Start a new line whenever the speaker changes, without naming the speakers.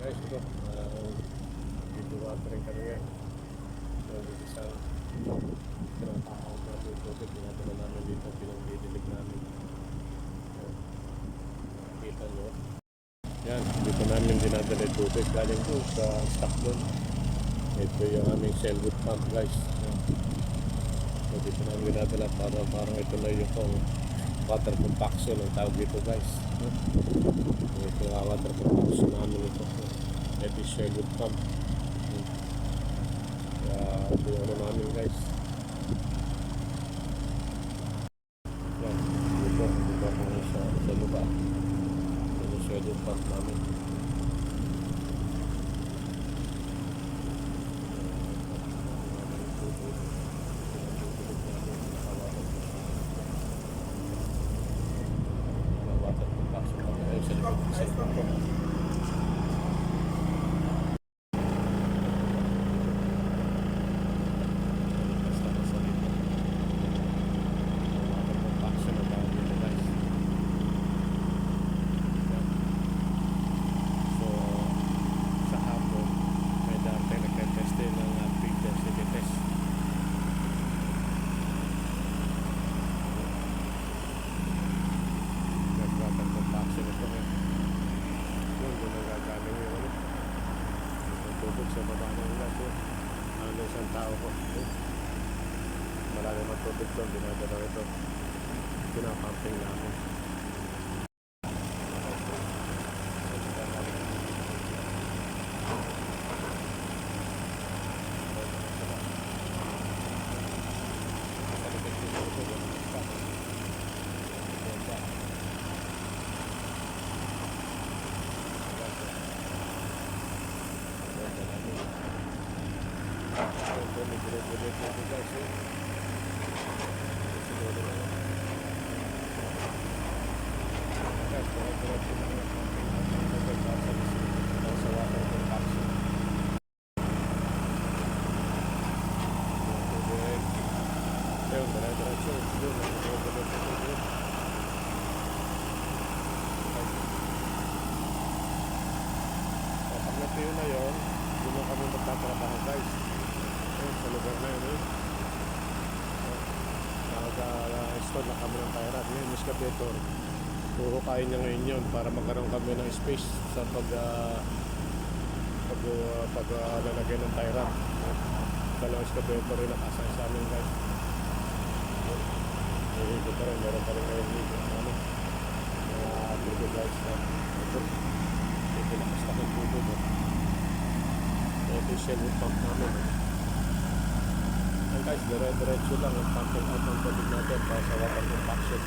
Guys, ito. Dito watering kami ngayon. So, dito sa tinatawag natin yung tubig. Pinadala namin dito. Pinagdidilig namin. Kita nyo. Yan, dito namin dinadala yung tubig. Galing po sa stock doon. Ito yung aming Selwood pump, guys. So, dito namin dinadala para parang ito na yung water compaction ang tawag dito, guys. Ito yung water compaction namin ito. Ito yung Selwood pump. Kaya ito yung ano namin, guys. Yan, dito kung sa lupa. Ito yung Selwood pump namin. Water compaction namin. Ayun sa likod. Sa baba ng ulan doon. Ano isang tao ko. Marami matubig doon. Dinadala ito. Pinapumping namin. Pag na yun, doon lang kami magtatrabaho, guys. Sa lugar na yun, nag-install na kami ng tie-rod. Ngayon, Miss Capetor, puhukain niya ngayon yun para magkaroon kami ng space sa paglalagay ng tie-rod. Dalawang Miss Capetor rin nakasay sa amin, guys. Hihigo pa rin, meron pa rin ngayon hihigo. Hihigo, guys. Ito nakastak yung tubo. Ito yung Selwood pump namin. And guys, dire-diretso lang ang pumping out ng tubig natin para sa water compaction.